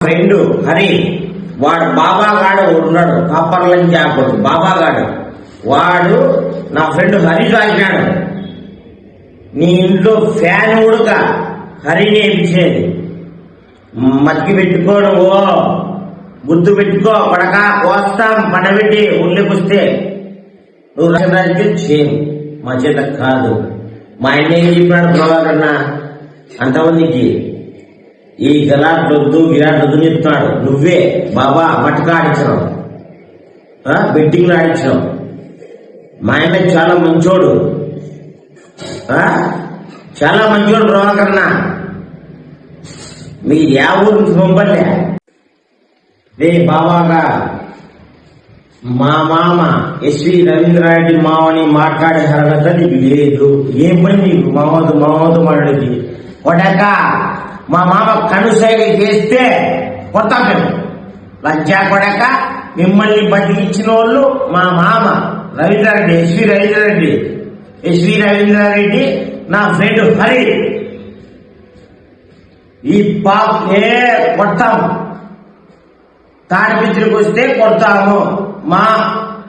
Friend Hari వాడు బాబాగాడు ఉన్నాడు, కాపర్లంజాకుడు బాబాగాడు. వాడు నా ఫ్రెండ్ హరి రాసినాడు, నీ ఇంట్లో ఫ్యాన్ ఉడక హరిని ఇచ్చేది. మతికి పెట్టుకోను, గుర్తు పెట్టుకో, పడక కోస్తాం పండబెట్టి ఊళ్ళోకొస్తే నువ్వు రాజకీయ చేయను, మా చేత కాదు. మా ఆయన ఏం చెప్పినాడు ప్రభాకరన్న, అంతమందికి ఈ గిరాట్లొద్దు గిరాట్లొద్దు చెప్తున్నాడు. నువ్వే బాబా మటకా ఆడించినావు, బెట్టింగ్లు ఆడించినావు. మా ఆయన చాలా మంచోడు, చాలా మంచోడు ప్రభాకరన్న. మీ యా ఊరు నుంచి పంపలే రే బాబాగా. మా మామ ఎస్వి రవీంద్రారెడ్డి మావని మాట్లాడే అర్హత నీకు లేదు. ఏం పని నీకు మామతో మాట్లాడేది? కొడక మా మామ కనుసైగ చేస్తే కొత్త లంచా కొడక. మిమ్మల్ని బతికిచ్చిన వాళ్ళు మా మామ రవీంద్రారెడ్డి, ఎస్వి రవీంద్రారెడ్డి నా ఫ్రెండ్ హరి. ఈ పాపే కొడతాము, తాడిపిత్రికి వస్తే కొడతాము.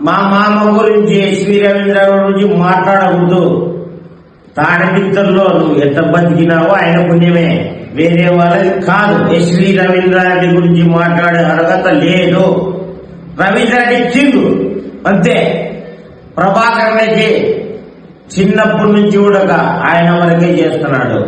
మా మామ గురించి ఎస్వి రవీంద్రారెడ్డి గురించి మాట్లాడకూడదు. తాడిపిత్రుల్లో నువ్వు ఎంత బతికినావో ఆయన పుణ్యమే, వేరే వాళ్ళది కాదు. ఎస్వి రవీంద్రారెడ్డి గురించి మాట్లాడే అర్హత లేదు. రవీంద్రారెడ్డి కింగ్ అంతే. ప్రభాకర్ చిన్నప్పటి నుంచి కూడా ఆయన వరకే చేస్తున్నాడు.